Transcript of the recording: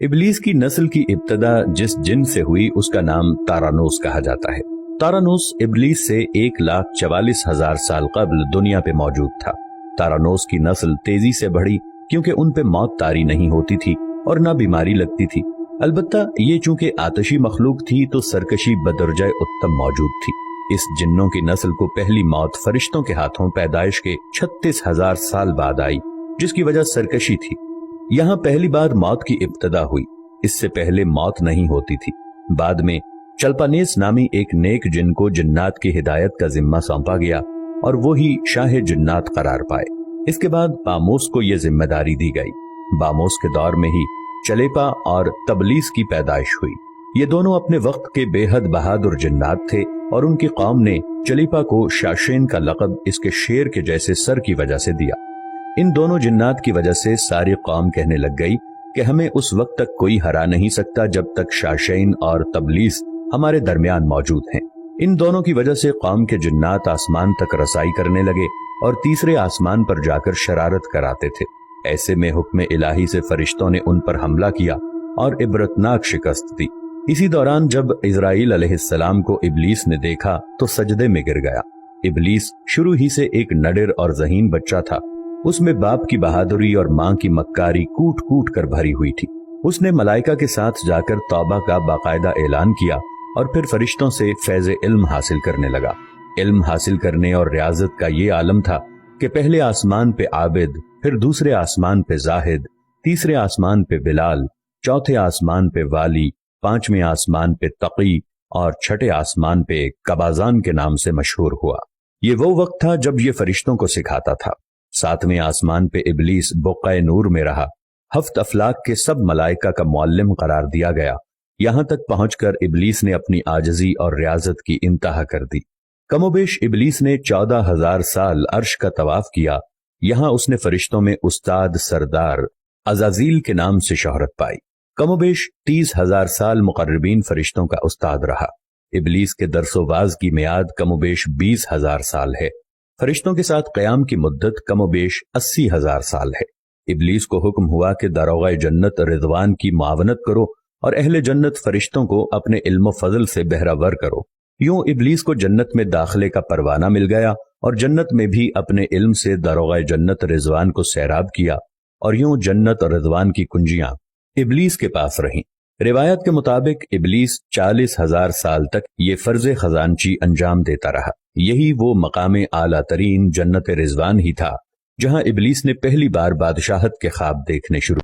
इबलीस की नस्ल की इब्तदा जिस जिन से हुई उसका नाम तारानोस कहा जाता है। तारानोस इबलीस से 1,44,000 साल कबल दुनिया पे मौजूद था। तारानोस की नस्ल तेजी से बढ़ी क्योंकि उन पे मौत तारी नहीं होती थी और ना बीमारी लगती थी। अलबत्ता ये चूंकि आतशी मखलूक थी तो सरकशी बदरजाए उत्तम मौजूद थी। इस जिन्नों की नस्ल को पहली मौत फरिश्तों के हाथों पैदाइश के 36,000 साल बाद आई, जिसकी वजह सरकशी थी। यहाँ पहली बार मौत की इब्तदा हुई। इससे पहले मौत नहीं होती थी। बाद में चल्पानेस नामी एक नेक जिन को जिन्नात की हिदायत का जिम्मा सौंपा गया और वो ही शाह जिन्नात करार पाए। इसके बाद बामोस को यह जिम्मेदारी दी गई। बामोस के दौर में ही चलेपा और तबलीस की पैदाइश हुई। ये दोनों अपने वक्त के बेहद बहादुर जिन्नात थे और उनकी कौम ने चलीपा को शाशेन का लक़ब इसके शेर के जैसे सर की वजह से दिया। इन दोनों जिन्नात की वजह से सारी कौम कहने लग गई कि हमें उस वक्त तक कोई हरा नहीं सकता जब तक शाशेन और तबलीस हमारे दरमियान मौजूद हैं। इन दोनों की वजह से कौम के जिन्नात आसमान तक रसाई करने लगे और तीसरे आसमान पर जाकर शरारत कराते थे। ऐसे में हुक्म इलाही से फरिश्तों ने उन पर हमला किया और इबरतनाक शिकस्त दी। इसी दौरान जब इजराइल अलैहिस्सलाम को इबलीस ने देखा तो सजदे में गिर गया। इबलीस शुरू ही से एक नडर और ज़हीन बच्चा था। उसमें बाप की बहादुरी और माँ की मक्कारी कूट कूट कर भरी हुई थी। उसने मलाइका के साथ जाकर तौबा का बाकायदा ऐलान किया और फिर फरिश्तों से फैज़ इल्म हासिल करने लगा। इल्म हासिल करने और रियाजत का ये आलम था कि पहले आसमान पे आबिद, फिर दूसरे आसमान पे जाहिद, तीसरे आसमान पे बिलाल, चौथे आसमान पे वाली, पांचवें आसमान पे तकी और छठे आसमान पे कबाजान के नाम से मशहूर हुआ। ये वो वक्त था जब ये फरिश्तों को सिखाता था। सातवें आसमान पे इबलीस बुक़्क़ाए नूर में रहा। हफ्त अफलाक के सब मलाइका का मुअल्लिम करार दिया गया। यहां तक पहुंचकर इबलीस ने अपनी आजजी और रियाजत की इंतहा कर दी। कमोबेश इबलीस ने 14,000 साल अर्श का तवाफ किया। यहां उसने फरिश्तों में उस्ताद सरदार अज़ाज़ील के नाम से शोहरत पाई। कमोबेश 30,000 साल मुक़र्रबीन फरिश्तों का उस्ताद रहा। इबलीस के दरसोबाज की मियाद कमोबेश 20,000 साल है। फरिश्तों के साथ क़याम की मुद्दत कमोबेश 80,000 साल है। इबलीस को हुक्म हुआ कि दारोगाए जन्नत रिज़वान की मुआवनत करो और अहले जन्नत फरिश्तों को अपने इल्म फजल से बहरावर करो। यूं इबलीस को जन्नत में दाखिले का परवाना मिल गया और जन्नत में भी अपने इल्म से दारोगाए जन्नत रिज़वान को सैराब किया और यूं जन्नत और रिज़वान की कुंजियां इबलीस के पास रहीं। रिवायत के मुताबिक इबलीस 40,000 साल तक ये फर्ज खजानची अंजाम देता रहा। यही वो मकाम आला तरीन जन्नत रिज़वान ही था जहां इबलीस ने पहली बार बादशाहत के ख्वाब देखने शुरू